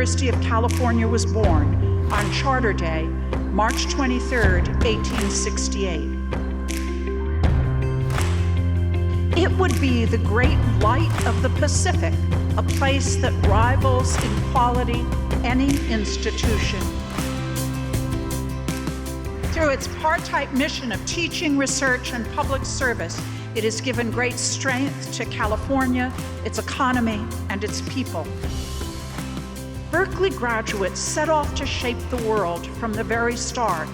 University of California was born on Charter Day, March 23, 1868. It would be the great light of the Pacific, a place that rivals in quality any institution. Through its part-type mission of teaching, research, and public service, it has given great strength to California, its economy, and its people. Berkeley graduates set off to shape the world from the very start,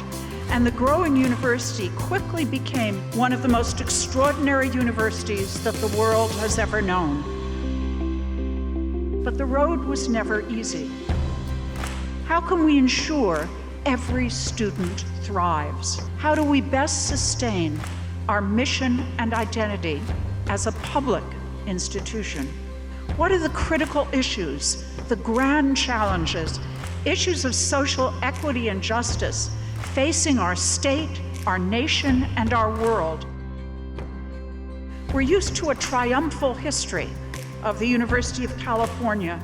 and the growing university quickly became one of the most extraordinary universities that the world has ever known. But the road was never easy. How can we ensure every student thrives? How do we best sustain our mission and identity as a public institution? What are the critical issues, the grand challenges, issues of social equity and justice facing our state, our nation, and our world? We're used to a triumphal history of the University of California,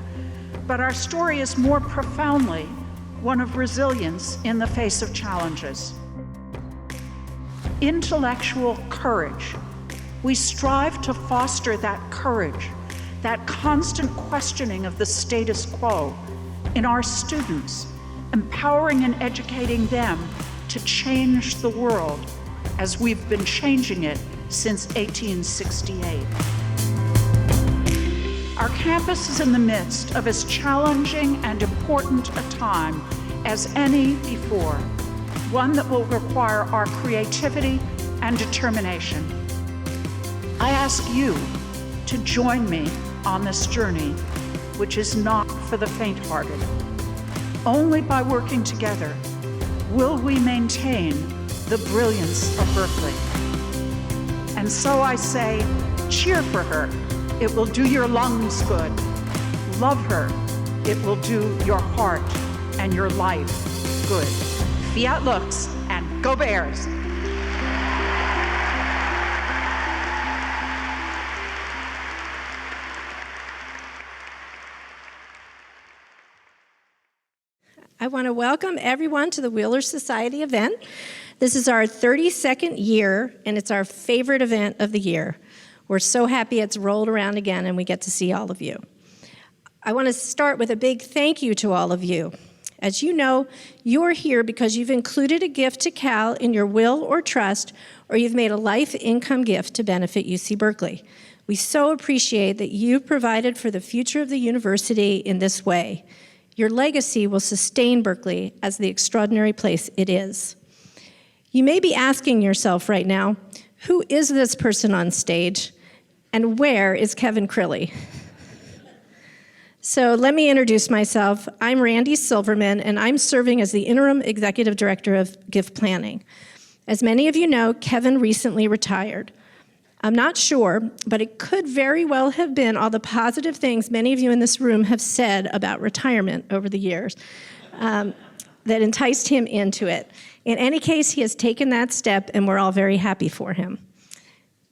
but our story is more profoundly one of resilience in the face of challenges. Intellectual courage. We strive to foster that courage, that constant questioning of the status quo in our students, empowering and educating them to change the world as we've been changing it since 1868. Our campus is in the midst of as challenging and important a time as any before, one that will require our creativity and determination. I ask you to join me on this journey, which is not for the faint-hearted. Only by working together will we maintain the brilliance of Berkeley. And so I say, cheer for her. It will do your lungs good. Love her. It will do your heart and your life good. Fiat lux, and go Bears! I want to welcome everyone to the Wheeler Society event. This is our 32nd year, and it's our favorite event of the year. We're so happy it's rolled around again and we get to see all of you. I want to start with a big thank you to all of you. As you know, you're here because you've included a gift to Cal in your will or trust, or you've made a life income gift to benefit UC Berkeley. We so appreciate that you've provided for the future of the university in this way. Your legacy will sustain Berkeley as the extraordinary place it is. You may be asking yourself right now, who is this person on stage? And where is Kevin Crilly? So let me introduce myself. I'm Randy Silverman, and I'm serving as the Interim Executive Director of Gift Planning. As many of you know, Kevin recently retired. I'm not sure, but it could very well have been all the positive things many of you in this room have said about retirement over the years that enticed him into it. In any case, he has taken that step, and we're all very happy for him.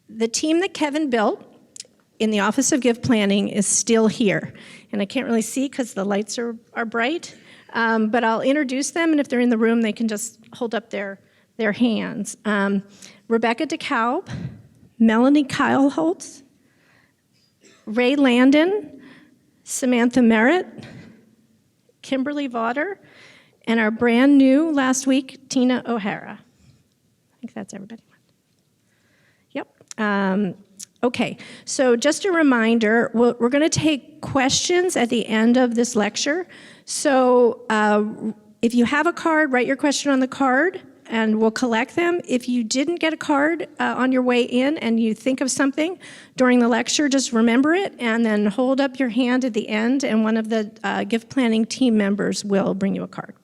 The team that Kevin built in the Office of Gift Planning is still here. And I can't really see because the lights are bright, but I'll introduce them, and if they're in the room, they can just hold up their hands. Rebecca DeKalb, Melanie Kyle-Holtz, Ray Landon, Samantha Merritt, Kimberly Vauder, and our brand new last week, Tina O'Hara. I think that's everybody. Yep. Okay, so just a reminder, we're going to take questions at the end of this lecture. So if you have a card, write your question on the card, and we'll collect them. If you didn't get a card on your way in and you think of something during the lecture, just remember it and then hold up your hand at the end, and one of the gift planning team members will bring you a card.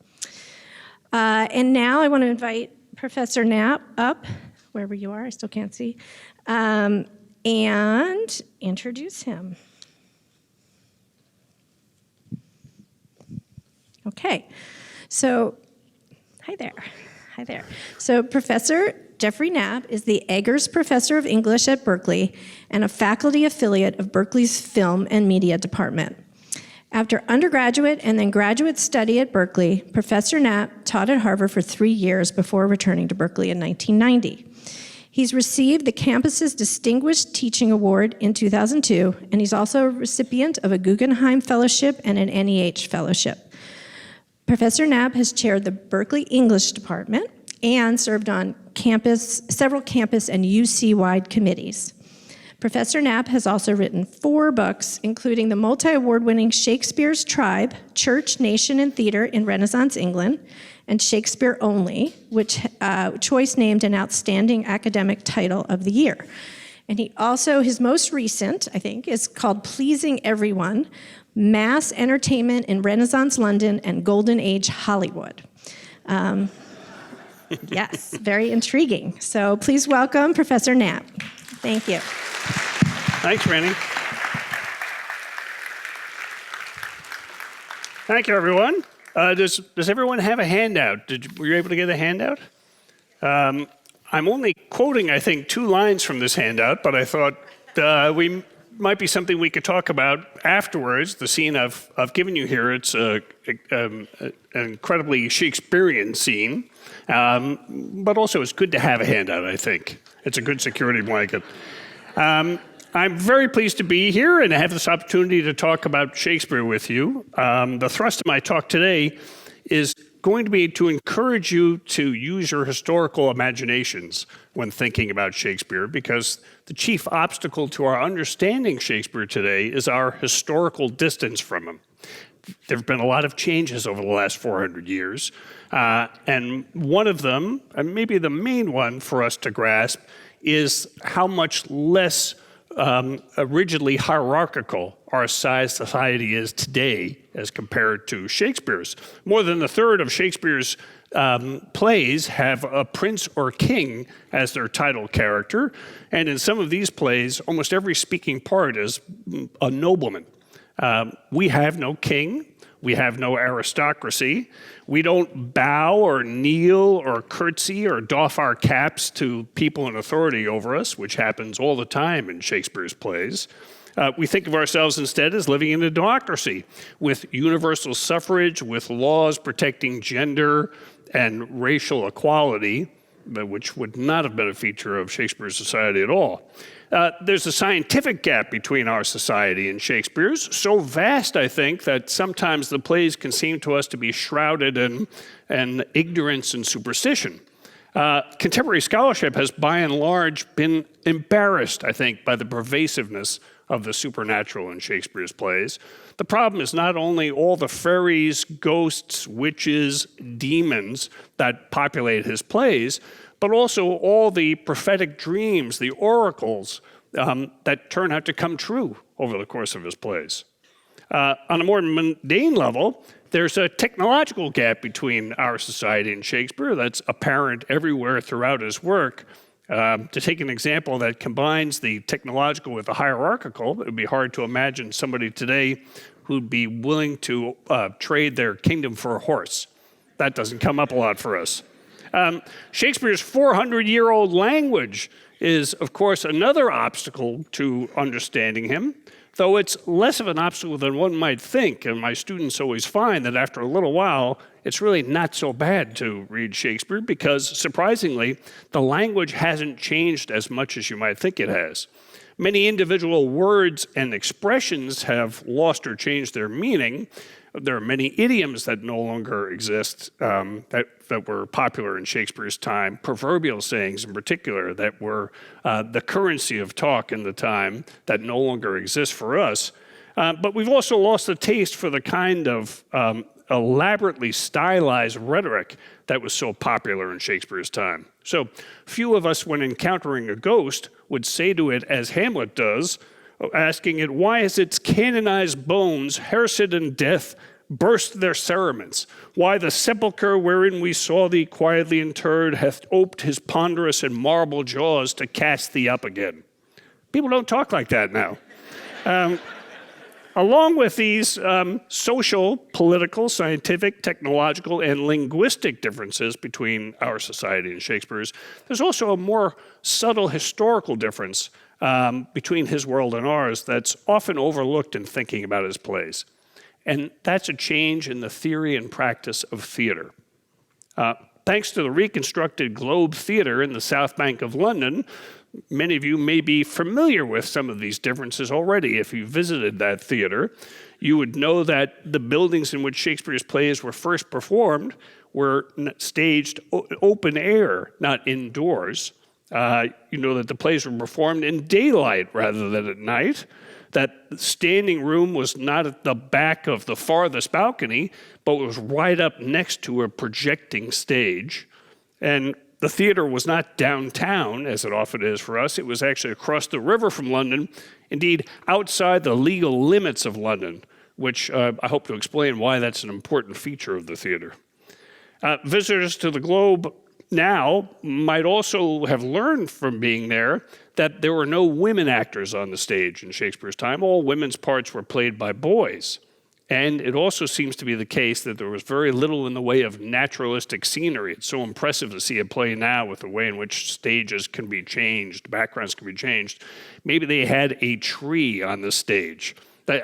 And now I want to invite Professor Knapp up, wherever you are, I still can't see, and introduce him. Okay, so hi there. Hi there. So Professor Jeffrey Knapp is the Eggers Professor of English at Berkeley and a faculty affiliate of Berkeley's Film and Media Department. After undergraduate and then graduate study at Berkeley, Professor Knapp taught at Harvard for 3 years before returning to Berkeley in 1990. He's received the campus's Distinguished Teaching Award in 2002, and he's also a recipient of a Guggenheim Fellowship and an NEH Fellowship. Professor Knapp has chaired the Berkeley English Department and served on several campus and UC-wide committees. Professor Knapp has also written 4 books, including the multi-award-winning Shakespeare's Tribe, Church, Nation, and Theater in Renaissance England, and Shakespeare Only, which Choice named an outstanding academic title of the year. And his most recent, I think, is called Pleasing Everyone, Mass Entertainment in Renaissance London and Golden Age Hollywood. Yes, very intriguing. So please welcome Professor Knapp. Thank you. Thanks, Randy. Thank you, everyone. Does everyone have a handout? Were you able to get a handout? I'm only quoting, I think, 2 lines from this handout, but I thought might be something we could talk about afterwards. The scene I've given you here, it's an incredibly Shakespearean scene, but also it's good to have a handout, I think. It's a good security blanket. I'm very pleased to be here and have this opportunity to talk about Shakespeare with you. The thrust of my talk today is going to be to encourage you to use your historical imaginations when thinking about Shakespeare, because the chief obstacle to our understanding Shakespeare today is our historical distance from him. There have been a lot of changes over the last 400 years, and one of them, and maybe the main one for us to grasp, is how much less rigidly hierarchical our society is today as compared to Shakespeare's. More than a third of Shakespeare's plays have a prince or king as their title character, and in some of these plays, almost every speaking part is a nobleman. We have no king. We have no aristocracy. We don't bow or kneel or curtsy or doff our caps to people in authority over us, which happens all the time in Shakespeare's plays. We think of ourselves instead as living in a democracy with universal suffrage, with laws protecting gender and racial equality, which would not have been a feature of Shakespeare's society at all. There's a scientific gap between our society and Shakespeare's, so vast, I think, that sometimes the plays can seem to us to be shrouded in ignorance and superstition. Contemporary scholarship has, by and large, been embarrassed, I think, by the pervasiveness of the supernatural in Shakespeare's plays. The problem is not only all the fairies, ghosts, witches, demons that populate his plays, but also all the prophetic dreams, the oracles that turn out to come true over the course of his plays. On a more mundane level, there's a technological gap between our society and Shakespeare that's apparent everywhere throughout his work. To take an example that combines the technological with the hierarchical, it would be hard to imagine somebody today who'd be willing to trade their kingdom for a horse. That doesn't come up a lot for us. Shakespeare's 400-year-old language is, of course, another obstacle to understanding him, though it's less of an obstacle than one might think, and my students always find that after a little while, it's really not so bad to read Shakespeare because, surprisingly, the language hasn't changed as much as you might think it has. Many individual words and expressions have lost or changed their meaning. There are many idioms that no longer exist that were popular in Shakespeare's time, proverbial sayings in particular that were the currency of talk in the time that no longer exist for us. But we've also lost the taste for the kind of elaborately stylized rhetoric that was so popular in Shakespeare's time. So few of us, when encountering a ghost, would say to it as Hamlet does, asking it, "Why has its canonized bones, hairset in death, burst their cerements? Why the sepulchre wherein we saw thee quietly interred hath oped his ponderous and marble jaws to cast thee up again?" People don't talk like that now. Along with these social, political, scientific, technological, and linguistic differences between our society and Shakespeare's, there's also a more subtle historical difference between his world and ours that's often overlooked in thinking about his plays. And that's a change in the theory and practice of theater. Thanks to the reconstructed Globe Theatre in the South Bank of London, many of you may be familiar with some of these differences already. If you visited that theater, you would know that the buildings in which Shakespeare's plays were first performed were staged open air, not indoors. You know that the plays were performed in daylight rather than at night, that the standing room was not at the back of the farthest balcony, but was right up next to a projecting stage. And the theater was not downtown, as it often is for us. It was actually across the river from London, indeed outside the legal limits of London, which I hope to explain why that's an important feature of the theater. Visitors to the Globe now might also have learned from being there that there were no women actors on the stage in Shakespeare's time. All women's parts were played by boys. And it also seems to be the case that there was very little in the way of naturalistic scenery. It's so impressive to see a play now with the way in which stages can be changed, backgrounds can be changed. Maybe they had a tree on the stage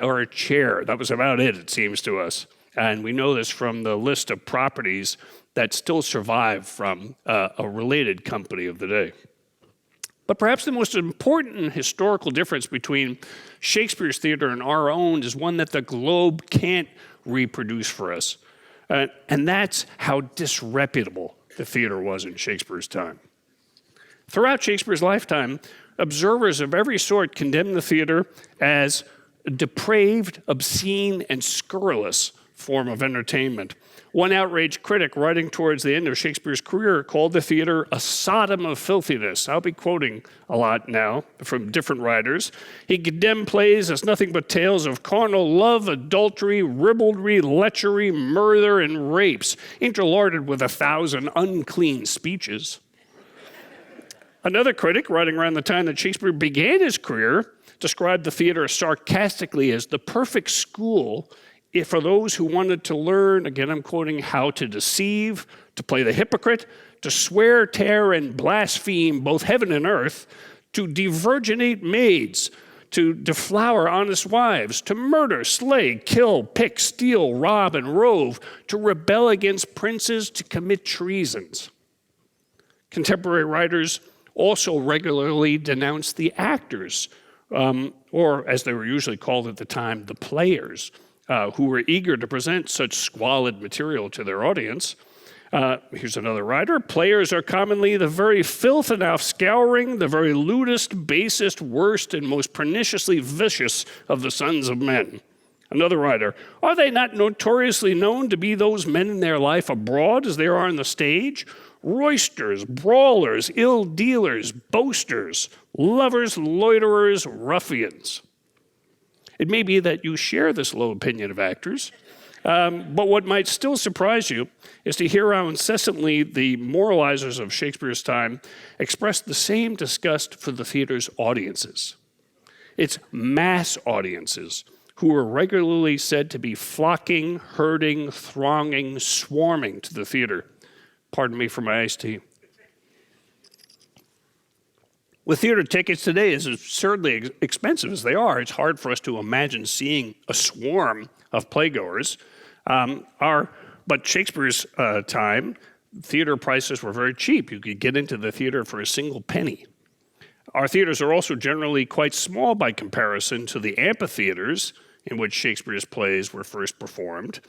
or a chair. That was about it seems to us. And we know this from the list of properties that still survive from a related company of the day. But perhaps the most important historical difference between Shakespeare's theater and our own is one that the Globe can't reproduce for us. And that's how disreputable the theater was in Shakespeare's time. Throughout Shakespeare's lifetime, observers of every sort condemned the theater as a depraved, obscene, and scurrilous form of entertainment. One outraged critic, writing towards the end of Shakespeare's career, called the theater a Sodom of filthiness. I'll be quoting a lot now from different writers. He condemned plays as nothing but tales of carnal love, adultery, ribaldry, lechery, murder, and rapes, interlarded with 1,000 unclean speeches. Another critic, writing around the time that Shakespeare began his career, described the theater sarcastically as the perfect school for those who wanted to learn, again I'm quoting, how to deceive, to play the hypocrite, to swear, tear, and blaspheme both heaven and earth, to devirginate maids, to deflower honest wives, to murder, slay, kill, pick, steal, rob, and rove, to rebel against princes, to commit treasons. Contemporary writers also regularly denounced the actors, or as they were usually called at the time, the players, who were eager to present such squalid material to their audience. Here's another writer. Players are commonly the very filth and offscouring, the very lewdest, basest, worst, and most perniciously vicious of the sons of men. Another writer. Are they not notoriously known to be those men in their life abroad as they are on the stage? Roisters, brawlers, ill dealers, boasters, lovers, loiterers, ruffians. It may be that you share this low opinion of actors, but what might still surprise you is to hear how incessantly the moralizers of Shakespeare's time expressed the same disgust for the theater's audiences. It's mass audiences who were regularly said to be flocking, herding, thronging, swarming to the theater. Pardon me for my iced tea. With theater tickets today, as absurdly expensive as they are, it's hard for us to imagine seeing a swarm of playgoers. But Shakespeare's time, theater prices were very cheap. You could get into the theater for a single penny. Our theaters are also generally quite small by comparison to the amphitheaters in which Shakespeare's plays were first performed.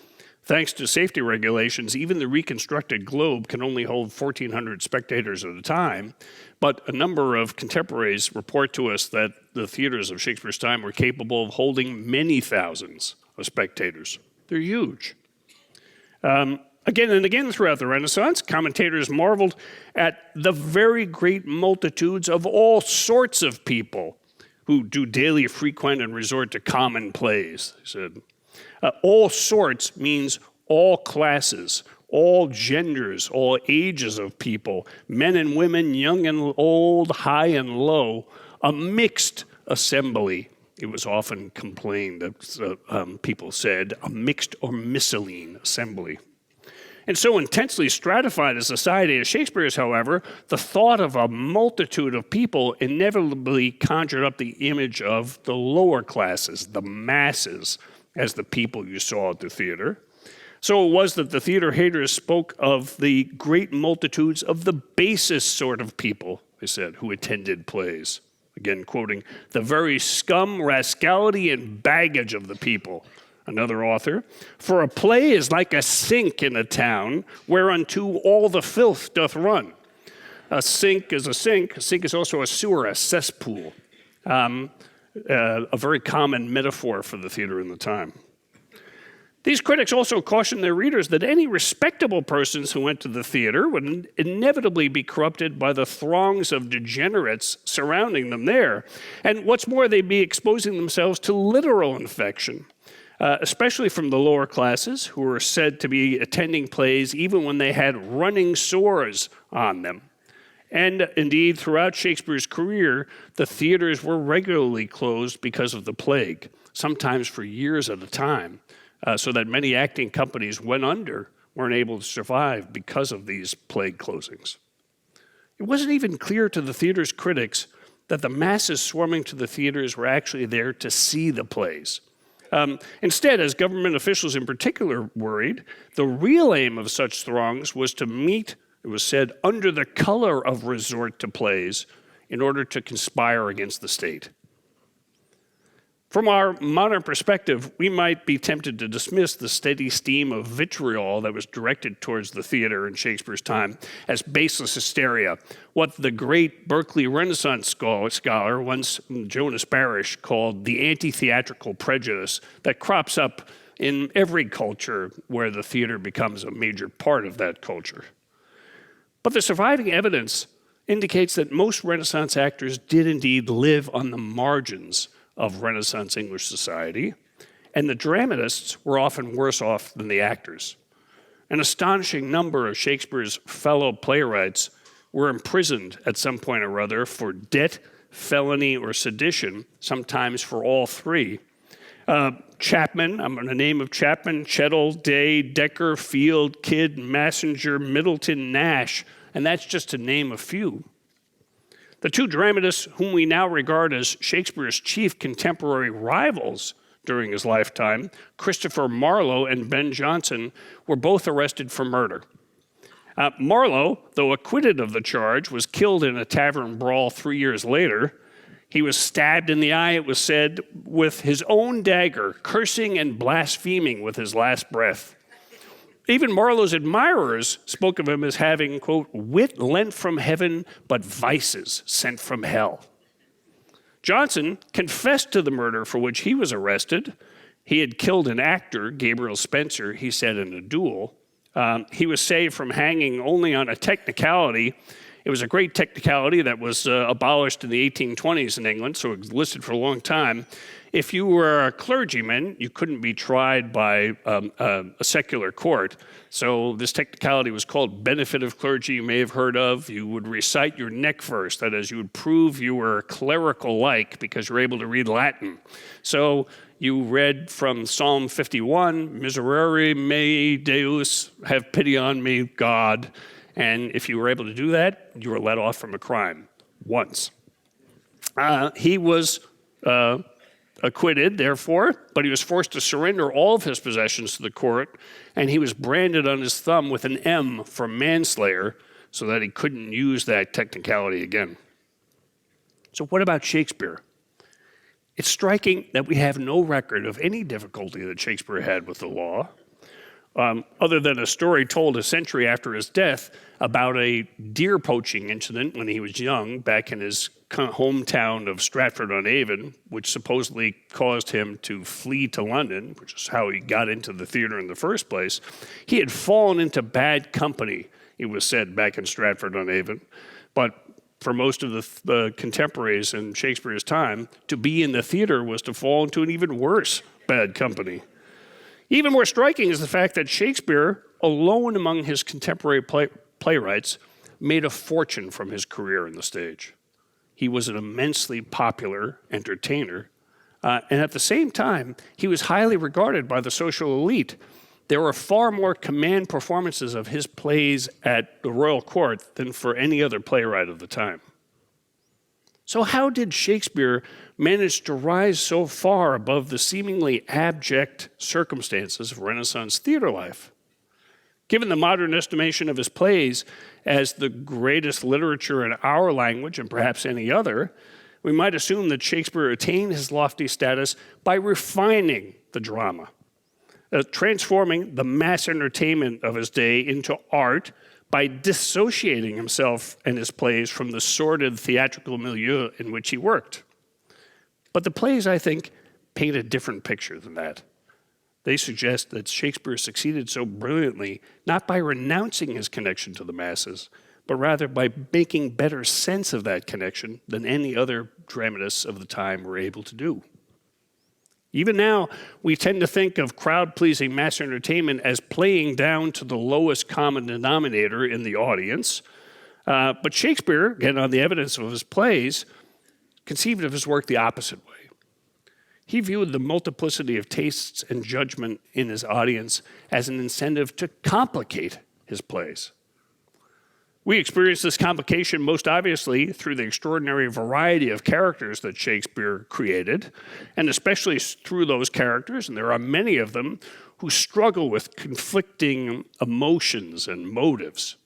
Thanks to safety regulations, even the reconstructed Globe can only hold 1,400 spectators at a time, but a number of contemporaries report to us that the theaters of Shakespeare's time were capable of holding many thousands of spectators. They're huge. Again and again throughout the Renaissance, commentators marveled at the very great multitudes of all sorts of people who do daily frequent and resort to common plays, they said. All sorts means all classes, all genders, all ages of people, men and women, young and old, high and low, a mixed assembly. It was often complained that people said, a mixed or miscellaneous assembly. And so intensely stratified a society as Shakespeare's, however, the thought of a multitude of people inevitably conjured up the image of the lower classes, the masses, as the people you saw at the theater. So it was that the theater haters spoke of the great multitudes of the basest sort of people, they said, who attended plays. Again, quoting, "the very scum, rascality, and baggage of the people." Another author, "For a play is like a sink in a town, whereunto all the filth doth run." A sink is a sink. A sink is also a sewer, a cesspool. A very common metaphor for the theater in the time. These critics also cautioned their readers that any respectable persons who went to the theater would inevitably be corrupted by the throngs of degenerates surrounding them there. And what's more, they'd be exposing themselves to literal infection, especially from the lower classes, who were said to be attending plays even when they had running sores on them. And indeed, throughout Shakespeare's career, the theaters were regularly closed because of the plague, sometimes for years at a time. So that many acting companies went under, weren't able to survive because of these plague closings. It wasn't even clear to the theater's critics that the masses swarming to the theaters were actually there to see the plays. Instead, as government officials in particular worried, the real aim of such throngs was to meet, it was said, under the color of resort to plays in order to conspire against the state. From our modern perspective, we might be tempted to dismiss the steady stream of vitriol that was directed towards the theater in Shakespeare's time as baseless hysteria, what the great Berkeley Renaissance scholar, once Jonas Parrish, called the anti-theatrical prejudice that crops up in every culture where the theater becomes a major part of that culture. But the surviving evidence indicates that most Renaissance actors did indeed live on the margins of Renaissance English society, and the dramatists were often worse off than the actors. An astonishing number of Shakespeare's fellow playwrights were imprisoned at some point or other for debt, felony, or sedition, sometimes for all three. Chapman, I'm going to name of Chapman, Chettle, Day, Decker, Field, Kidd, Massinger, Middleton, Nash, and that's just to name a few. The two dramatists whom we now regard as Shakespeare's chief contemporary rivals during his lifetime, Christopher Marlowe and Ben Jonson, were both arrested for murder. Marlowe, though acquitted of the charge, was killed in a tavern brawl 3 years later. He was stabbed in the eye, it was said, with his own dagger, cursing and blaspheming with his last breath. Even Marlowe's admirers spoke of him as having, quote, "wit lent from heaven, but vices sent from hell." Jonson confessed to the murder for which he was arrested. He had killed an actor, Gabriel Spencer, he said in a duel. He was saved from hanging only on a technicality. It was a great technicality that was abolished in the 1820s in England, so it existed for a long time. If you were a clergyman, you couldn't be tried by a secular court. So this technicality was called benefit of clergy, you may have heard of. You would recite your neck verse, that is, you would prove you were clerical-like because you were able to read Latin. So you read from Psalm 51, Miserere mei Deus, have pity on me, God. And if you were able to do that, you were let off from a crime once. He was acquitted, therefore, but he was forced to surrender all of his possessions to the court, and he was branded on his thumb with an M for manslayer so that he couldn't use that technicality again. So what about Shakespeare? It's striking that we have no record of any difficulty that Shakespeare had with the law, other than a story told a century after his death about a deer poaching incident when he was young back in his hometown of Stratford-on-Avon, which supposedly caused him to flee to London, which is how he got into the theater in the first place. He had fallen into bad company, it was said, back in Stratford-on-Avon. But for most of the contemporaries in Shakespeare's time, to be in the theater was to fall into an even worse bad company. Even more striking is the fact that Shakespeare, alone among his contemporary playwrights, made a fortune from his career on the stage. He was an immensely popular entertainer, and at the same time, he was highly regarded by the social elite. There were far more command performances of his plays at the royal court than for any other playwright of the time. So how did Shakespeare manage to rise so far above the seemingly abject circumstances of Renaissance theater life? Given the modern estimation of his plays as the greatest literature in our language and perhaps any other, we might assume that Shakespeare attained his lofty status by refining the drama, transforming the mass entertainment of his day into art by dissociating himself and his plays from the sordid theatrical milieu in which he worked. But the plays, I think, paint a different picture than that. They suggest that Shakespeare succeeded so brilliantly not by renouncing his connection to the masses, but rather by making better sense of that connection than any other dramatists of the time were able to do. Even now, we tend to think of crowd-pleasing mass entertainment as playing down to the lowest common denominator in the audience. But Shakespeare, again on the evidence of his plays, conceived of his work the opposite way. He viewed the multiplicity of tastes and judgment in his audience as an incentive to complicate his plays. We experience this complication most obviously through the extraordinary variety of characters that Shakespeare created, and especially through those characters, and there are many of them, who struggle with conflicting emotions and motives.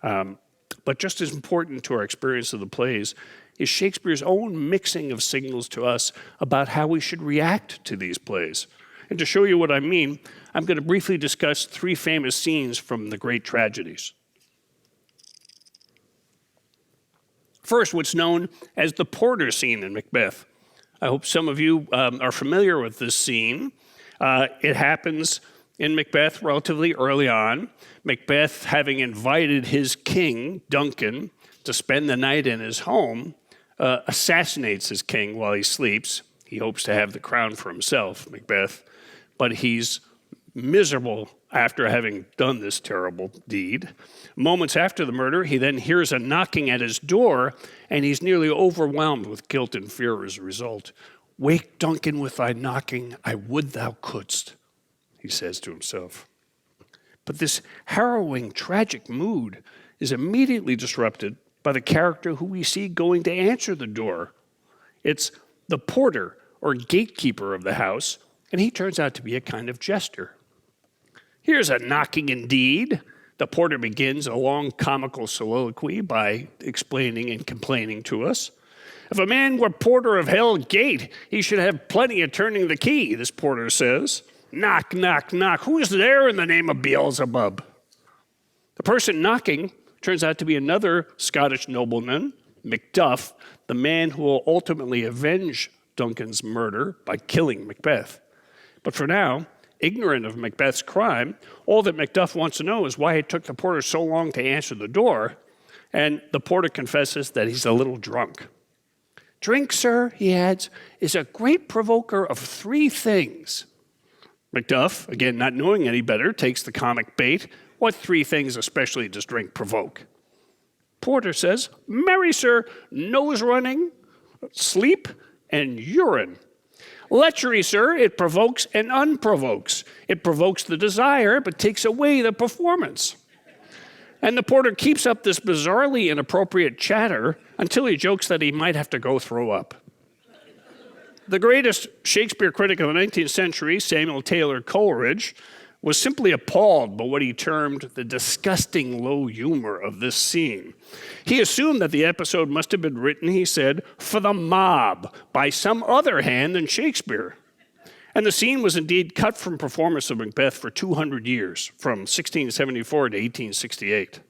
But just as important to our experience of the plays is Shakespeare's own mixing of signals to us about how we should react to these plays. And to show you what I mean, I'm going to briefly discuss three famous scenes from the great tragedies. First, what's known as the porter scene in Macbeth. I hope some of you are familiar with this scene. It happens in Macbeth relatively early on. Macbeth, having invited his king, Duncan, to spend the night in his home, assassinates his king while he sleeps. He hopes to have the crown for himself, Macbeth, but he's miserable after having done this terrible deed. Moments after the murder, he then hears a knocking at his door, and he's nearly overwhelmed with guilt and fear as a result. "Wake Duncan with thy knocking, I would thou couldst," he says to himself. But this harrowing, tragic mood is immediately disrupted by the character who we see going to answer the door. It's the porter, or gatekeeper of the house, and he turns out to be a kind of jester. "Here's a knocking indeed." The porter begins a long comical soliloquy by explaining and complaining to us. "If a man were porter of Hell Gate, he should have plenty of turning the key," this porter says. "Knock, knock, knock. Who is there in the name of Beelzebub?" The person knocking turns out to be another Scottish nobleman, Macduff, the man who will ultimately avenge Duncan's murder by killing Macbeth. But for now, ignorant of Macbeth's crime, all that Macduff wants to know is why it took the porter so long to answer the door, and the porter confesses that he's a little drunk. "Drink, sir," he adds, "is a great provoker of three things." Macduff, again not knowing any better, takes the comic bait. What three things especially does drink provoke? Porter says, "Marry, sir, nose running, sleep, and urine." "Lechery, sir, it provokes and unprovokes. It provokes the desire, but takes away the performance." And the porter keeps up this bizarrely inappropriate chatter until he jokes that he might have to go throw up. The greatest Shakespeare critic of the 19th century, Samuel Taylor Coleridge, was simply appalled by what he termed the disgusting low humor of this scene. He assumed that the episode must have been written, he said, for the mob by some other hand than Shakespeare. And the scene was indeed cut from performance of Macbeth for 200 years, from 1674 to 1868.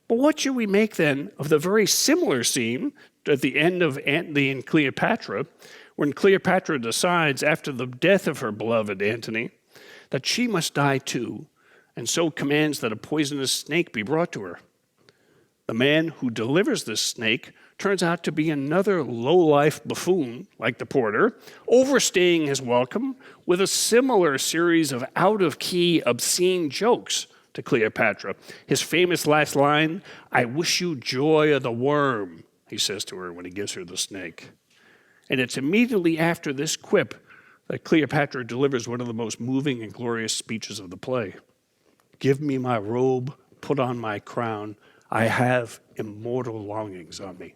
But what should we make then of the very similar scene at the end of Antony and Cleopatra, when Cleopatra decides after the death of her beloved Antony that she must die too, and so commands that a poisonous snake be brought to her. The man who delivers this snake turns out to be another low-life buffoon, like the porter, overstaying his welcome with a similar series of out-of-key, obscene jokes to Cleopatra. His famous last line, "I wish you joy of the worm," he says to her when he gives her the snake. And it's immediately after this quip that Cleopatra delivers one of the most moving and glorious speeches of the play. "Give me my robe, put on my crown. I have immortal longings on me."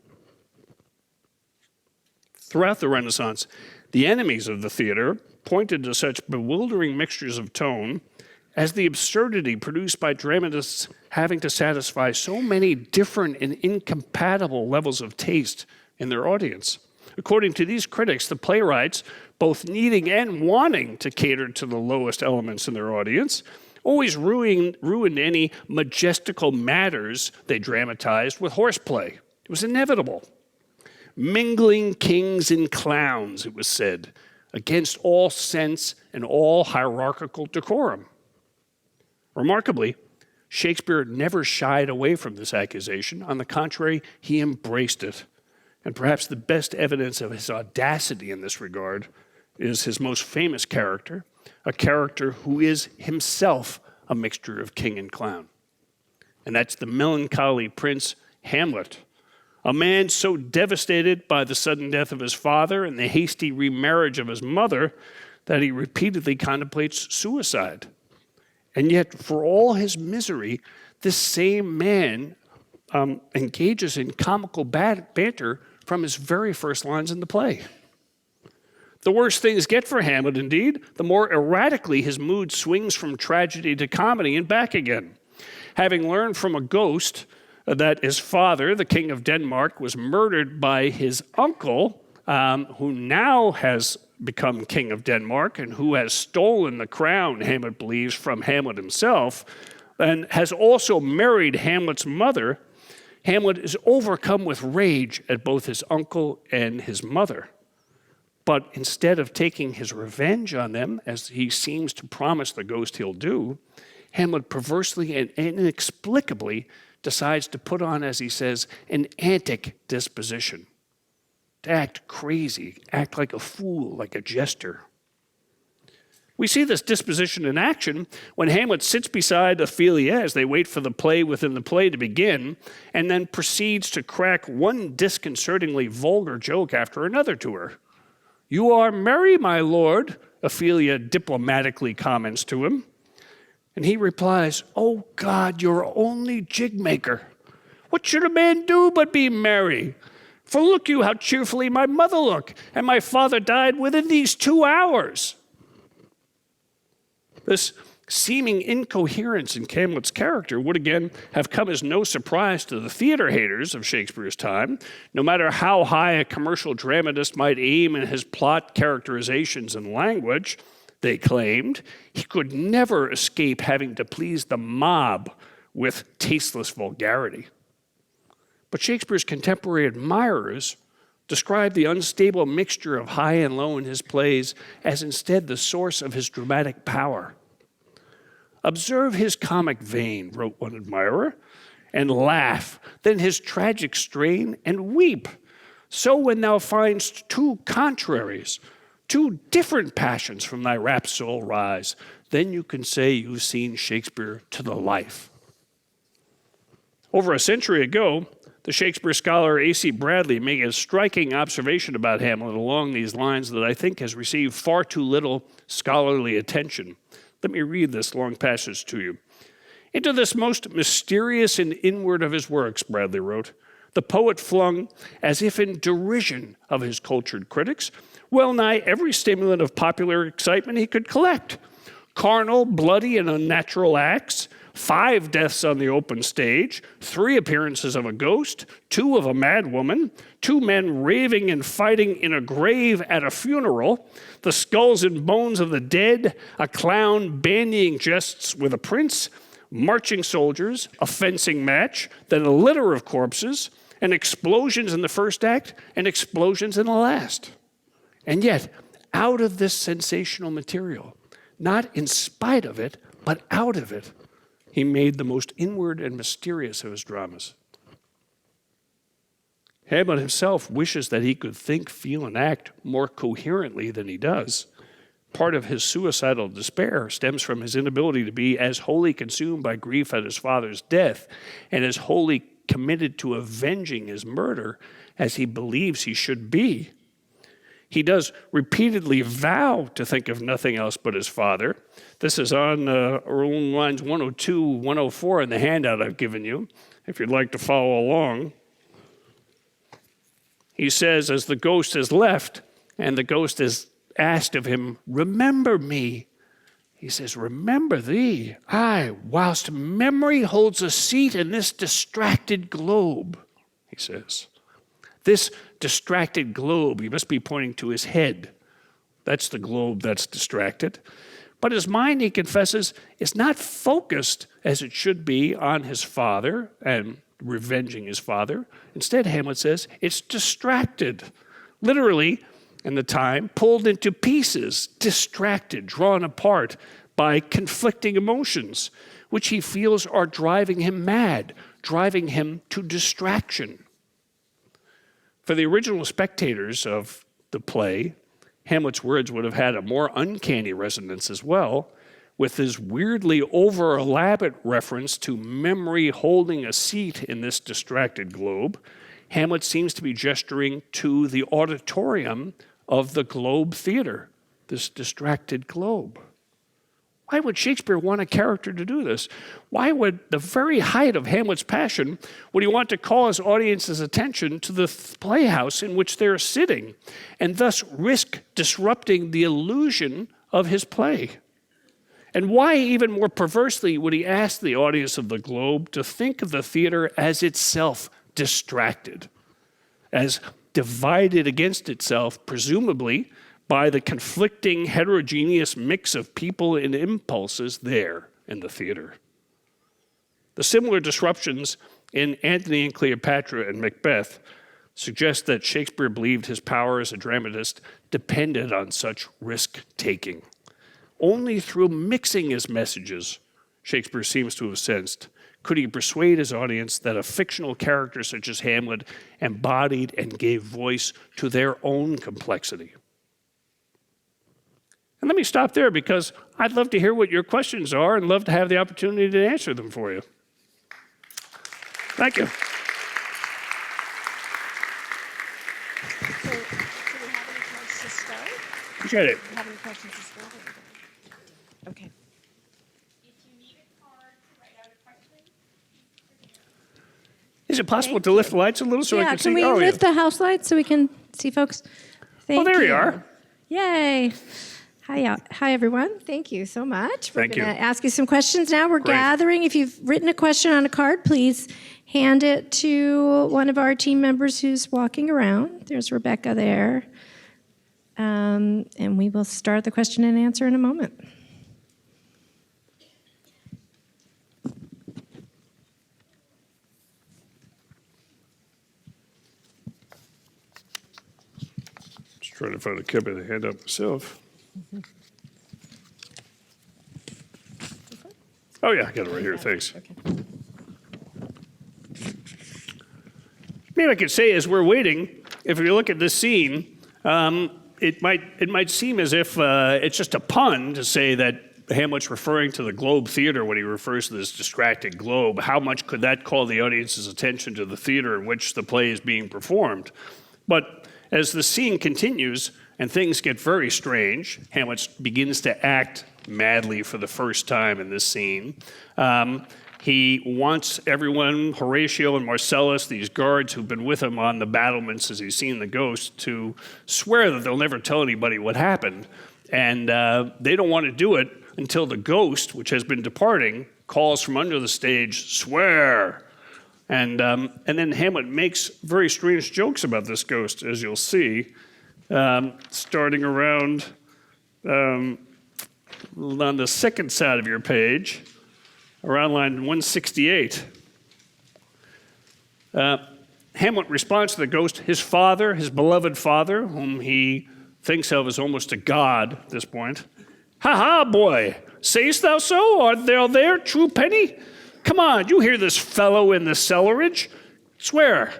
Throughout the Renaissance, the enemies of the theater pointed to such bewildering mixtures of tone as the absurdity produced by dramatists having to satisfy so many different and incompatible levels of taste in their audience. According to these critics, the playwrights, both needing and wanting to cater to the lowest elements in their audience, always ruined any majestical matters they dramatized with horseplay. It was inevitable. Mingling kings and clowns, it was said, against all sense and all hierarchical decorum. Remarkably, Shakespeare never shied away from this accusation. On the contrary, he embraced it. And perhaps the best evidence of his audacity in this regard is his most famous character, a character who is himself a mixture of king and clown. And that's the melancholy prince Hamlet, a man so devastated by the sudden death of his father and the hasty remarriage of his mother that he repeatedly contemplates suicide. And yet, for all his misery, this same man engages in comical banter from his very first lines in the play. The worse things get for Hamlet, indeed, the more erratically his mood swings from tragedy to comedy and back again. Having learned from a ghost that his father, the King of Denmark, was murdered by his uncle, who now has become King of Denmark and who has stolen the crown, Hamlet believes, from Hamlet himself, and has also married Hamlet's mother, Hamlet is overcome with rage at both his uncle and his mother. But instead of taking his revenge on them, as he seems to promise the ghost he'll do, Hamlet perversely and inexplicably decides to put on, as he says, an antic disposition. To act crazy, act like a fool, like a jester. We see this disposition in action when Hamlet sits beside Ophelia as they wait for the play within the play to begin, and then proceeds to crack one disconcertingly vulgar joke after another to her. "You are merry, my lord," Ophelia diplomatically comments to him. And he replies, "Oh God, you're only jig maker. What should a man do but be merry? For look you how cheerfully my mother look, and my father died within these 2 hours." This seeming incoherence in Hamlet's character would again have come as no surprise to the theater haters of Shakespeare's time. No matter how high a commercial dramatist might aim in his plot characterizations and language, they claimed, he could never escape having to please the mob with tasteless vulgarity. But Shakespeare's contemporary admirers describe the unstable mixture of high and low in his plays as instead the source of his dramatic power. "Observe his comic vein," wrote one admirer, "and laugh, then his tragic strain, and weep. So when thou find'st two contraries, two different passions from thy rapt soul rise, then you can say you've seen Shakespeare to the life." Over a century ago, the Shakespeare scholar A.C. Bradley made a striking observation about Hamlet along these lines that I think has received far too little scholarly attention. Let me read this long passage to you. "Into this most mysterious and inward of his works," Bradley wrote, "the poet flung, as if in derision of his cultured critics, well nigh every stimulant of popular excitement he could collect. Carnal, bloody, and unnatural acts, 5 deaths on the open stage, 3 appearances of a ghost, 2 of a mad woman, 2 men raving and fighting in a grave at a funeral, the skulls and bones of the dead, a clown bandying jests with a prince, marching soldiers, a fencing match, then a litter of corpses, and explosions in the first act and explosions in the last. And yet, out of this sensational material, not in spite of it, but out of it, he made the most inward and mysterious of his dramas." Hamlet himself wishes that he could think, feel, and act more coherently than he does. Part of his suicidal despair stems from his inability to be as wholly consumed by grief at his father's death and as wholly committed to avenging his murder as he believes he should be. He does repeatedly vow to think of nothing else but his father. This is on lines 102, 104 in the handout I've given you, if you'd like to follow along. he says, as the ghost has left, and the ghost has asked of him, "Remember me." He says, "Remember thee, aye, whilst memory holds a seat in this distracted globe," he says. This distracted globe, he must be pointing to his head. That's the globe that's distracted. But his mind, he confesses, is not focused as it should be on his father and revenging his father. Instead, Hamlet says, it's distracted. Literally, in the time, pulled into pieces, distracted, drawn apart by conflicting emotions, which he feels are driving him mad, driving him to distraction. For the original spectators of the play, Hamlet's words would have had a more uncanny resonance as well, with his weirdly over-elaborate reference to memory holding a seat in this distracted globe. Hamlet seems to be gesturing to the auditorium of the Globe Theater, this distracted globe. Why would Shakespeare want a character to do this? Why would, the very height of Hamlet's passion, would he want to call his audience's attention to the playhouse in which they're sitting, and thus risk disrupting the illusion of his play? And why, even more perversely, would he ask the audience of the Globe to think of the theater as itself distracted, as divided against itself, presumably, by the conflicting, heterogeneous mix of people and impulses there in the theater? The similar disruptions in Antony and Cleopatra and Macbeth suggest that Shakespeare believed his power as a dramatist depended on such risk-taking. Only through mixing his messages, Shakespeare seems to have sensed, could he persuade his audience that a fictional character such as Hamlet embodied and gave voice to their own complexity. And let me stop there, because I'd love to hear what your questions are and love to have the opportunity to answer them for you. Thank you. So, do we have any questions to start? Appreciate it. Do we have any questions to start? Okay. Is it possible to lift the lights a little so I Yeah, can see? can we lift the house lights so we can see folks? Thank there you. you are. Yay. Hi, everyone. Thank you so much. Thank you. We're going to ask you some questions now. We're Great. gathering. If you've written a question on a card, please hand it to one of our team members who's walking around. There's Rebecca there. And we will start the question and answer in a moment. Just trying to find a copy of the handout myself. Oh, yeah, I got it right here. Thanks. Okay. Maybe I could say, as we're waiting, if you look at this scene, it might seem as if it's just a pun to say that Hamlet's referring to the Globe Theater when he refers to this distracted globe. How much could that call the audience's attention to the theater in which the play is being performed? But as the scene continues and things get very strange, Hamlet begins to act madly for the first time in this scene. He wants everyone, Horatio and Marcellus, these guards who've been with him on the battlements as he's seen the ghost, to swear that they'll never tell anybody what happened. And they don't want to do it until the ghost, which has been departing, calls from under the stage, "Swear!" And then Hamlet makes very strange jokes about this ghost, as you'll see, starting around on the second side of your page, around line 168. Hamlet responds to the ghost, his father, his beloved father, whom he thinks of as almost a god at this point. "Ha ha, boy, sayest thou so? Art thou there, true penny? Come on, you hear this fellow in the cellarage? Swear."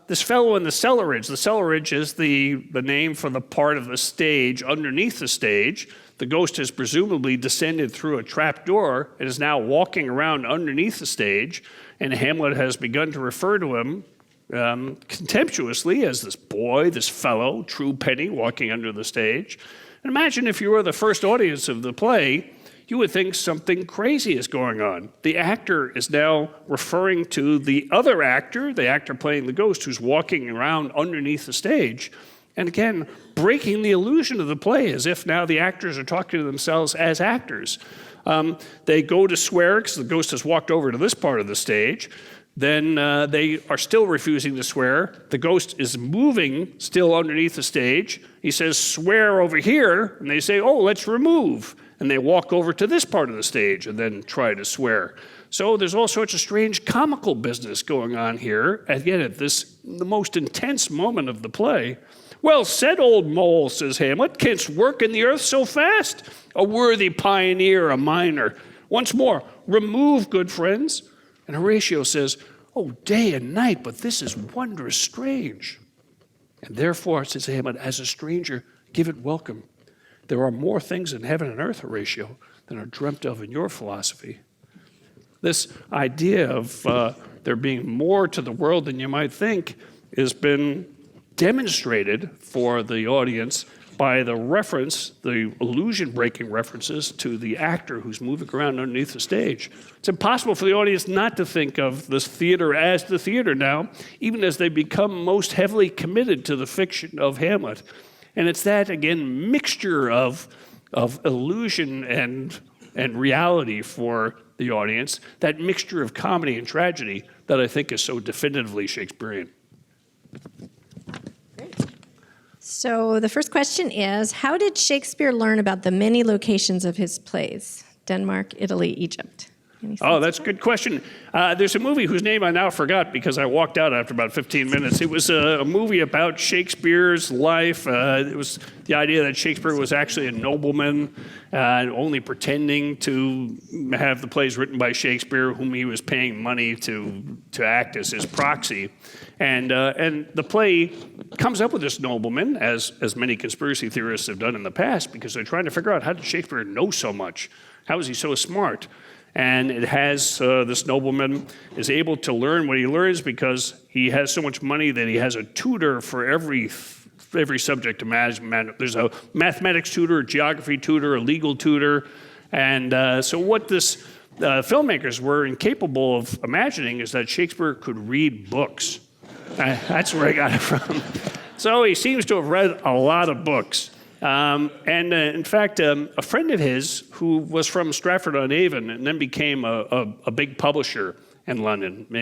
This fellow in the cellarage is the name for the part of the stage underneath the stage. The ghost has presumably descended through a trap door and is now walking around underneath the stage, and Hamlet has begun to refer to him contemptuously as this boy, this fellow, true penny, walking under the stage. And imagine if you were the first audience of the play, you would think something crazy is going on. The actor is now referring to the other actor, the actor playing the ghost, who's walking around underneath the stage, and again, breaking the illusion of the play, as if now the actors are talking to themselves as actors. They go to swear because the ghost has walked over to this part of the stage. Then they are still refusing to swear. The ghost is moving still underneath the stage. He says, swear over here. And they say, oh, let's remove. And they walk over to this part of the stage and then try to swear. So there's all sorts of strange comical business going on here. Again, at the most intense moment of the play. Well said, old mole, says Hamlet. Canst work in the earth so fast? A worthy pioneer, a miner. Once more, remove, good friends. And Horatio says, oh, day and night, but this is wondrous strange. And therefore, says Hamlet, as a stranger, give it welcome. There are more things in heaven and earth, Horatio, than are dreamt of in your philosophy. This idea of there being more to the world than you might think has been demonstrated for the audience by the reference, the illusion-breaking references to the actor who's moving around underneath the stage. It's impossible for the audience not to think of this theater as the theater now, even as they become most heavily committed to the fiction of Hamlet. And it's that, again, mixture of illusion and reality for the audience, that mixture of comedy and tragedy that I think is so definitively Shakespearean. So the first question is, how did Shakespeare learn about the many locations of his plays? Denmark, Italy, Egypt. Oh, that's a good question. There's a movie whose name I now forgot because I walked out after about 15 minutes. It was a movie about Shakespeare's life. It was the idea that Shakespeare was actually a nobleman, only pretending to have the plays written by Shakespeare, whom he was paying money to act as his proxy. And the play comes up with this nobleman, as many conspiracy theorists have done in the past, because they're trying to figure out, how did Shakespeare know so much? How is he so smart? And it has this nobleman is able to learn what he learns because he has so much money that he has a tutor for every subject to manage. There's a mathematics tutor, a geography tutor, a legal tutor. And so what this filmmakers were incapable of imagining is that Shakespeare could read books. That's where I got it from. So he seems to have read a lot of books. In fact, a friend of his who was from Stratford-on-Avon and then became a big publisher in London, a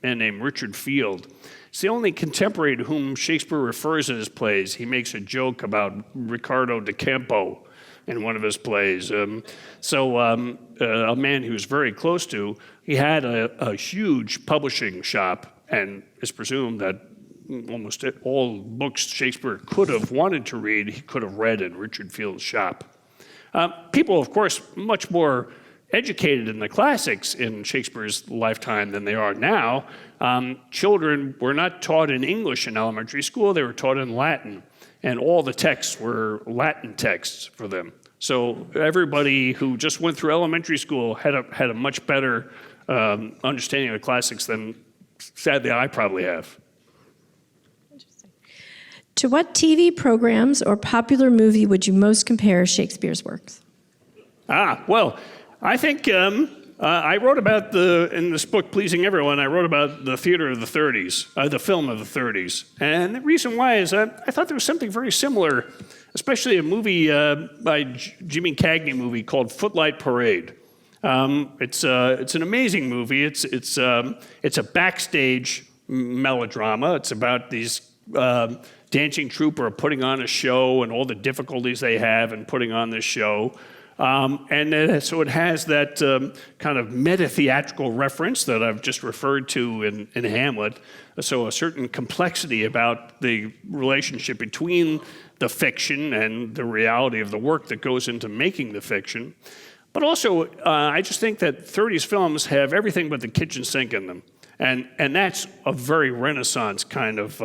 man named Richard Field. It's the only contemporary to whom Shakespeare refers in his plays. He makes a joke about Riccardo da Campo in one of his plays. A man he was very close to, he had a huge publishing shop, and it's presumed that almost all books Shakespeare could have wanted to read, he could have read in Richard Field's shop. People, of course, much more educated in the classics in Shakespeare's lifetime than they are now. Children were not taught in English in elementary school, they were taught in Latin, and all the texts were Latin texts for them. So everybody who just went through elementary school had a much better understanding of the classics than, sadly, I probably have. To what TV programs or popular movie would you most compare Shakespeare's works? Well, I think I wrote about in this book, Pleasing Everyone, I wrote about the theater of the 30s, the film of the 30s. And the reason why is I thought there was something very similar, especially a movie by Jimmy Cagney movie called Footlight Parade. It's an amazing movie. It's a backstage melodrama. It's about these dancing troupe are putting on a show and all the difficulties they have in putting on this show. So it has that kind of meta-theatrical reference that I've just referred to in Hamlet. So a certain complexity about the relationship between the fiction and the reality of the work that goes into making the fiction. But also, I just think that 30s films have everything but the kitchen sink in them. And that's a very Renaissance kind of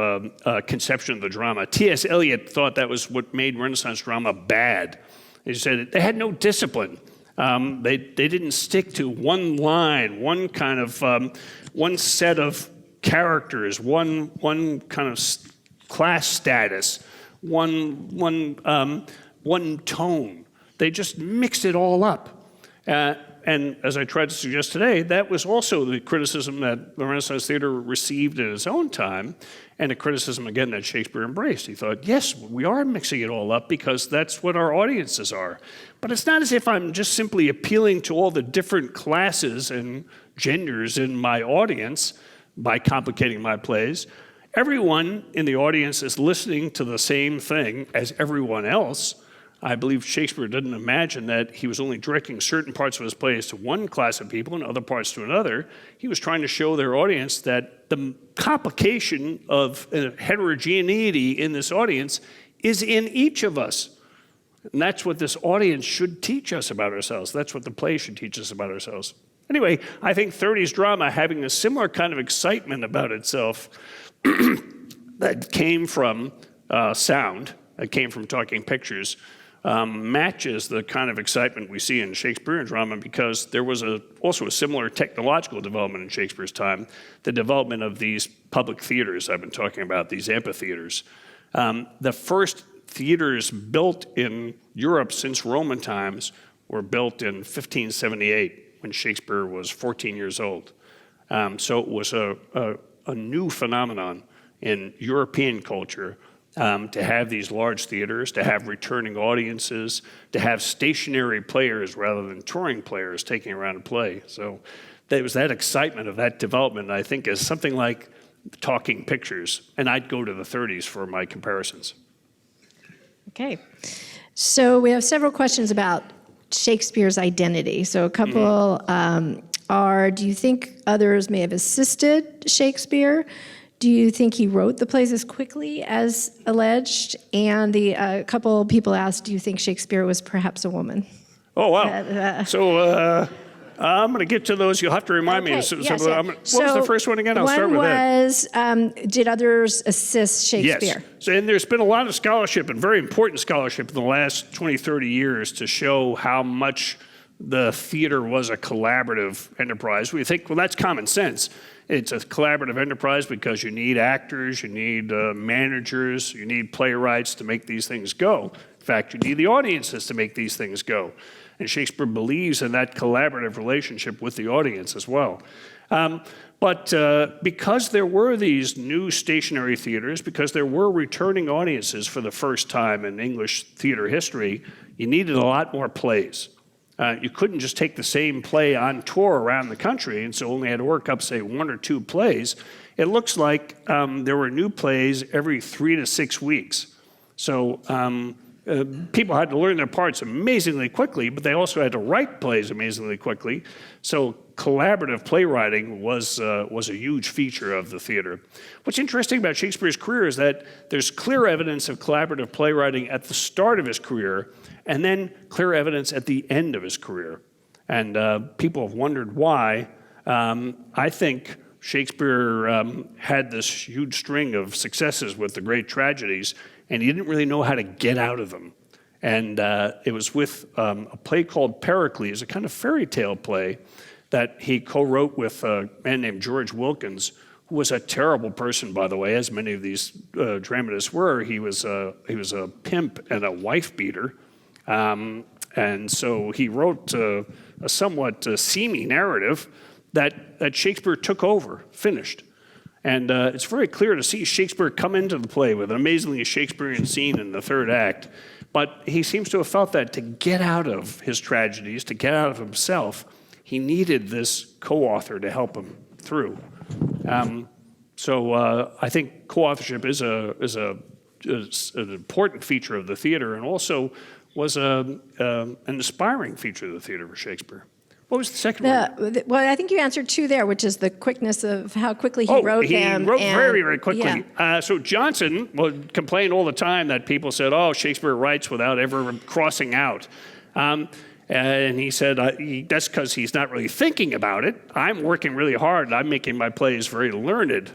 conception of the drama. T.S. Eliot thought that was what made Renaissance drama bad. He said they had no discipline. They didn't stick to one line, one kind of one set of characters, one kind of class status, one tone. They just mixed it all up. And as I tried to suggest today, that was also the criticism that the Renaissance theater received at its own time, and a criticism, again, that Shakespeare embraced. He thought, yes, we are mixing it all up because that's what our audiences are. But it's not as if I'm just simply appealing to all the different classes and genders in my audience by complicating my plays. Everyone in the audience is listening to the same thing as everyone else. I believe Shakespeare didn't imagine that he was only directing certain parts of his plays to one class of people and other parts to another. He was trying to show their audience that the complication of heterogeneity in this audience is in each of us. And that's what this audience should teach us about ourselves. That's what the play should teach us about ourselves. Anyway, I think 30s drama having a similar kind of excitement about itself that came from sound, that came from talking pictures, matches the kind of excitement we see in Shakespearean drama, because there was also a similar technological development in Shakespeare's time, the development of these public theaters I've been talking about, these amphitheaters. The first theaters built in Europe since Roman times were built in 1578 when Shakespeare was 14 years old. So it was a new phenomenon in European culture to have these large theaters, to have returning audiences, to have stationary players rather than touring players taking around a play. So there was that excitement of that development, I think, is something like talking pictures. And I'd go to the 30s for my comparisons. Okay. So we have several questions about Shakespeare's identity. So a couple are, do you think others may have assisted Shakespeare? Do you think he wrote the plays as quickly as alleged? And a couple people asked, do you think Shakespeare was perhaps a woman? Oh, wow. So I'm going to get to those. You'll have to remind me. Yes, What was the first one again? I'll start with that. One was, did others assist Shakespeare? Yes. So, and there's been a lot of scholarship, and very important scholarship in the last 20, 30 years to show how much the theater was a collaborative enterprise. We think, well, that's common sense. It's a collaborative enterprise because you need actors, you need managers, you need playwrights to make these things go. In fact, you need the audiences to make these things go. And Shakespeare believes in that collaborative relationship with the audience as well. But because there were these new stationary theaters, because there were returning audiences for the first time in English theater history, you needed a lot more plays. You couldn't just take the same play on tour around the country, and so only had to work up, say, 1 or 2 plays. It looks like there were new plays every 3 to 6 weeks. So people had to learn their parts amazingly quickly, but they also had to write plays amazingly quickly. So collaborative playwriting was a huge feature of the theater. What's interesting about Shakespeare's career is that there's clear evidence of collaborative playwriting at the start of his career, and then clear evidence at the end of his career. And people have wondered why. I think Shakespeare had this huge string of successes with the great tragedies, and he didn't really know how to get out of them. And it was with a play called Berkeley, a kind of fairy tale play that he co-wrote with a man named George Wilkins, who was a terrible person, by the way, as many of these dramatists were. He was a pimp and a wife beater. And so he wrote a somewhat seamy narrative that Shakespeare took over, finished. And it's very clear to see Shakespeare come into the play with an amazingly Shakespearean scene in the third act. But he seems to have felt that to get out of his tragedies, to get out of himself, he needed this co-author to help him through. So I think co-authorship is an important feature of the theater, and also was an inspiring feature of the theater for Shakespeare. What was the second one? Well, I think you answered 2 there, which is the quickness of how quickly he wrote them. He wrote very, very quickly. Yeah. So Johnson would complain all the time that people said, oh, Shakespeare writes without ever crossing out. And he said, that's because he's not really thinking about it. I'm working really hard. I'm making my plays very learned.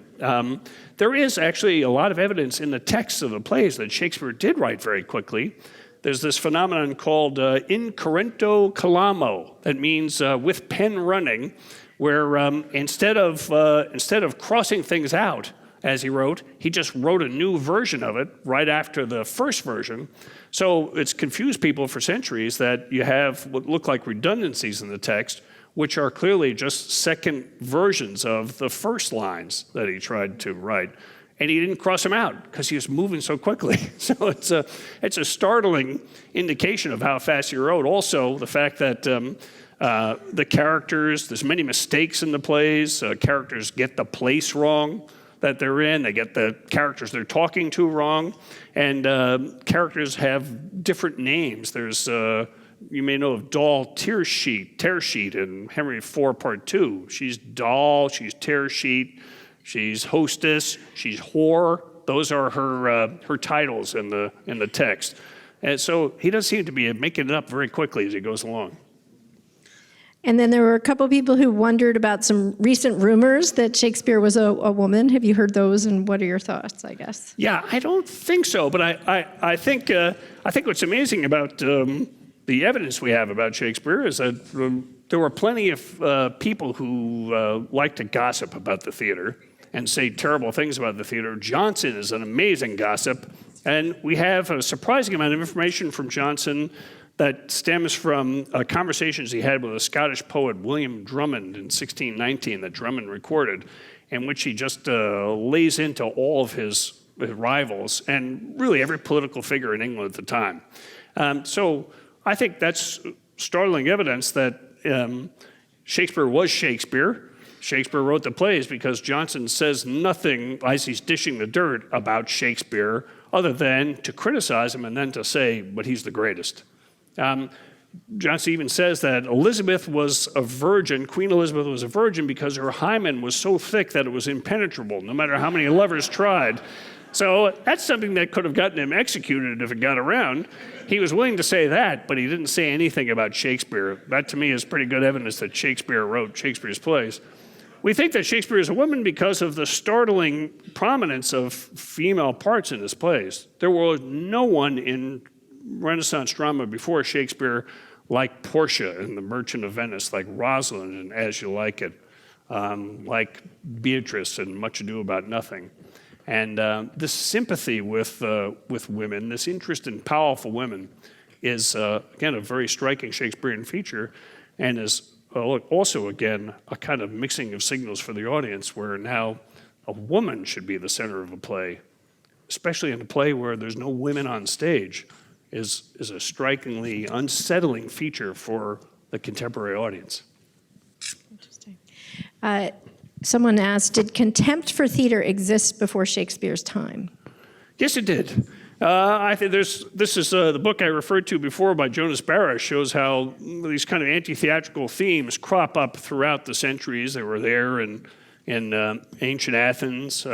There is actually a lot of evidence in the texts of the plays that Shakespeare did write very quickly. There's this phenomenon called incurrento calamo, that means with pen running, where instead of crossing things out as he wrote. He just wrote a new version of it right after the first version. So it's confused people for centuries that you have what look like redundancies in the text, which are clearly just second versions of the first lines that he tried to write. And he didn't cross them out because he was moving so quickly. So it's a startling indication of how fast he wrote. Also, the fact that the characters, there's many mistakes in the plays. Characters get the place wrong that they're in. They get the characters they're talking to wrong. And characters have different names. There's, you may know of Doll Tearsheet in Henry IV, Part 2. She's Doll, she's Tearsheet, she's Hostess, she's Whore. Those are her titles in the text. And so he does seem to be making it up very quickly as he goes along. And then there were a couple people who wondered about some recent rumors that Shakespeare was a woman. Have you heard those, and what are your thoughts, I guess? Yeah, I don't think so, but I think what's amazing about the evidence we have about Shakespeare is that there were plenty of people who like to gossip about the theater and say terrible things about the theater. Johnson is an amazing gossip, and we have a surprising amount of information from Johnson that stems from conversations he had with a Scottish poet, William Drummond, in 1619, that Drummond recorded, in which he just lays into all of his rivals and really every political figure in England at the time. So I think that's startling evidence that Shakespeare was Shakespeare. Shakespeare wrote the plays because Johnson says nothing as he's dishing the dirt about Shakespeare other than to criticize him and then to say, but he's the greatest. Johnson even says that Elizabeth was a virgin, Queen Elizabeth was a virgin because her hymen was so thick that it was impenetrable, no matter how many lovers tried. So that's something that could have gotten him executed if it got around. He was willing to say that, but he didn't say anything about Shakespeare. That, to me, is pretty good evidence that Shakespeare wrote Shakespeare's plays. We think that Shakespeare is a woman because of the startling prominence of female parts in his plays. There was no one in Renaissance drama before Shakespeare like Portia in The Merchant of Venice, like Rosalind in As You Like It, like Beatrice in Much Ado About Nothing. And this sympathy with women, this interest in powerful women is, again, a very striking Shakespearean feature and is also, again, a kind of mixing of signals for the audience where now a woman should be the center of a play, especially in a play where there's no women on stage, is a strikingly unsettling feature for the contemporary audience. Interesting. Someone asked, did contempt for theater exist before Shakespeare's time? Yes, it did. I think this is the book I referred to before by Jonas Barra shows how these kind of anti-theatrical themes crop up throughout the centuries. They were there in ancient Athens. They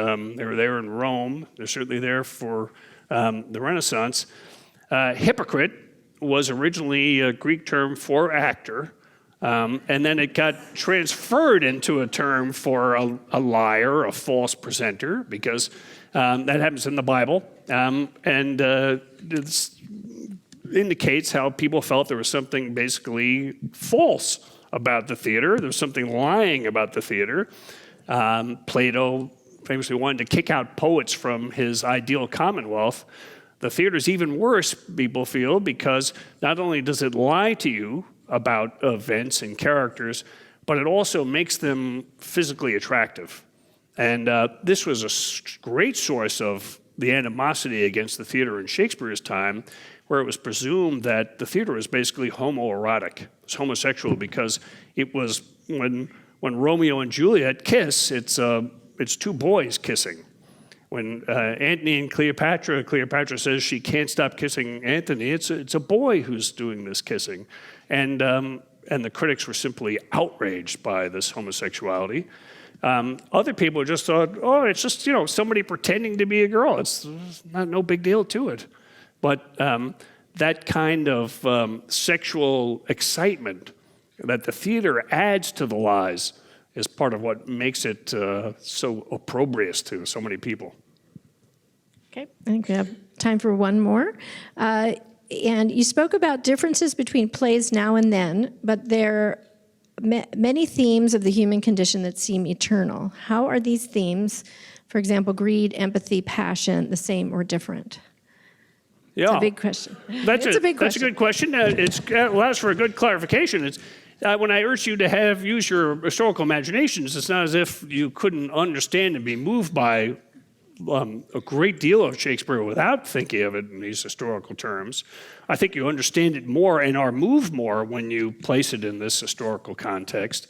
were there in Rome. They're certainly there for the Renaissance. Hypocrite was originally a Greek term for actor, and then it got transferred into a term for a liar, a false presenter, because that happens in the Bible. And this indicates how people felt there was something basically false about the theater. There was something lying about the theater. Plato famously wanted to kick out poets from his ideal commonwealth. The theater's even worse, people feel, because not only does it lie to you about events and characters, but it also makes them physically attractive. And this was a great source of the animosity against the theater in Shakespeare's time, where it was presumed that the theater was basically homoerotic. It was homosexual because it was, when Romeo and Juliet kiss, it's two boys kissing. When Antony and Cleopatra says she can't stop kissing Antony, it's a boy who's doing this kissing. And the critics were simply outraged by this homosexuality. Other people just thought, oh, it's just, somebody pretending to be a girl. It's no big deal to it. But that kind of sexual excitement that the theater adds to the lies is part of what makes it so opprobrious to so many people. Okay, I think we have time for one more. And you spoke about differences between plays now and then, but there are many themes of the human condition that seem eternal. How are these themes For example, greed, empathy, passion, the same or different? Yeah. It's a big question. That's It's a big That's a question. good question. It allows for a good clarification. It's when I urge you to use your historical imaginations, it's not as if you couldn't understand and be moved by a great deal of Shakespeare without thinking of it in these historical terms. I think you understand it more and are moved more when you place it in this historical context.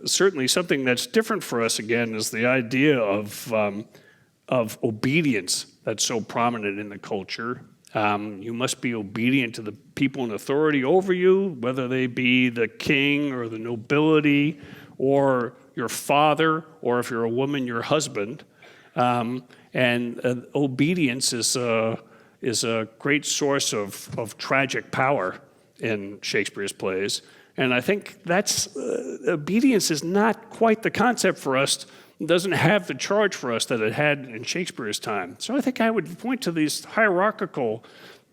Certainly something that's different for us, again, is the idea of obedience that's so prominent in the culture. You must be obedient to the people in authority over you, whether they be the king or the nobility or your father, or if you're a woman, your husband. Obedience is a great source of tragic power in Shakespeare's plays. And I think obedience is not quite the concept for us. It doesn't have the charge for us that it had in Shakespeare's time. So I think I would point to these hierarchical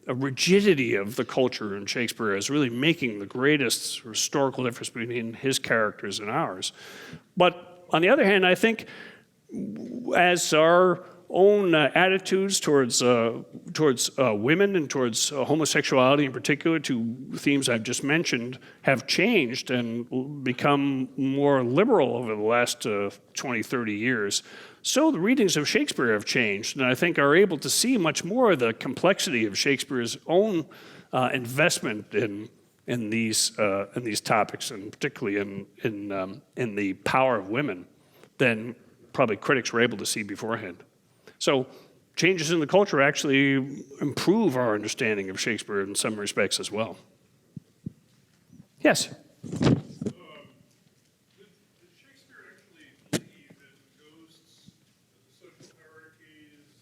rigidity of the culture in Shakespeare as really making the greatest historical difference between his characters and ours. But on the other hand, I think as our own attitudes towards women and towards homosexuality in particular, two themes I've just mentioned, have changed and become more liberal over the last 20, 30 years, so the readings of Shakespeare have changed, and I think are able to see much more of the complexity of Shakespeare's own investment in these topics, and particularly in the power of women, than probably critics were able to see beforehand. So changes in the culture actually improve our understanding of Shakespeare in some respects as well. Yes? Did Shakespeare actually believe in ghosts, social hierarchies,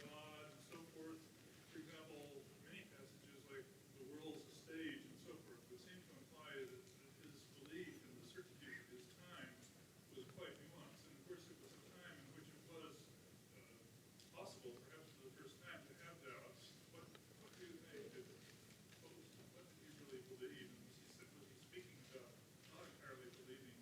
God, and so forth? For example, many passages like the world's a stage and so forth would seem to imply that his belief in the certainty of his time was quite nuanced. And of course, it was a time in which it was possible, perhaps for the first time, to have doubts. What do you think? What did he really believe? And was he speaking about not entirely believing?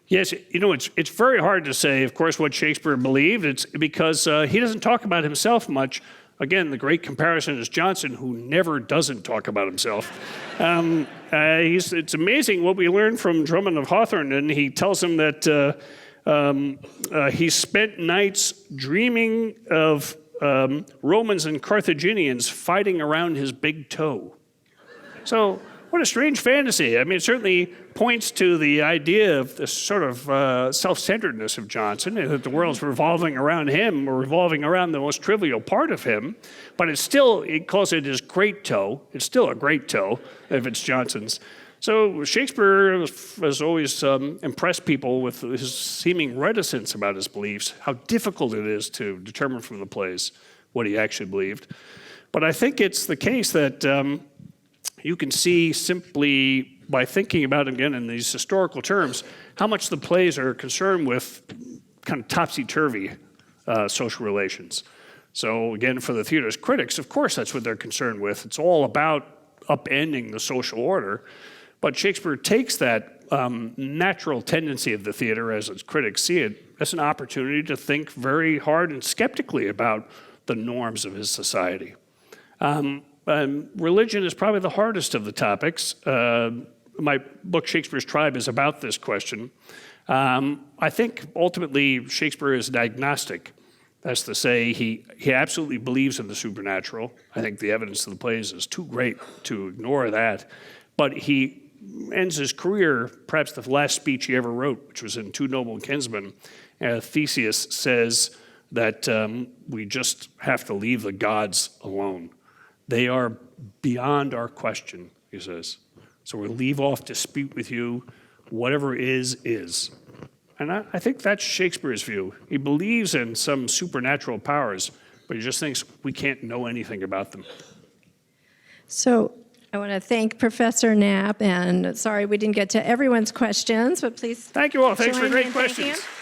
Yes, it's very hard to say, of course, what Shakespeare believed. It's because he doesn't talk about himself much. Again, the great comparison is Johnson, who never doesn't talk about himself. It's amazing what we learn from Drummond of Hawthorne, and he tells him that he spent nights dreaming of Romans and Carthaginians fighting around his big toe. So what a strange fantasy. I mean, it certainly points to the idea of this sort of self-centeredness of Johnson, and that the world's revolving around him or revolving around the most trivial part of him. But he calls it his great toe. It's still a great toe if it's Johnson's. So Shakespeare has always impressed people with his seeming reticence about his beliefs, how difficult it is to determine from the plays what he actually believed. But I think it's the case that you can see simply by thinking about it again in these historical terms, how much the plays are concerned with kind of topsy-turvy social relations. So again, for the theater's critics, of course that's what they're concerned with. It's all about upending the social order. But Shakespeare takes that natural tendency of the theater, as its critics see it, as an opportunity to think very hard and skeptically about the norms of his society. Religion is probably the hardest of the topics. My book, Shakespeare's Tribe, is about this question. I think ultimately Shakespeare is agnostic. That's to say, he absolutely believes in the supernatural. I think the evidence of the plays is too great to ignore that. But he ends his career, perhaps the last speech he ever wrote, which was in Two Noble Kinsmen. Theseus says that we just have to leave the gods alone. They are beyond our question, he says. So we'll leave off dispute with you. Whatever is. And I think that's Shakespeare's view. He believes in some supernatural powers, but he just thinks we can't know anything about them. So I want to thank Professor Knapp, and sorry we didn't get to everyone's questions, but please. Thank you all. Thanks for join me great in questions. thanking him.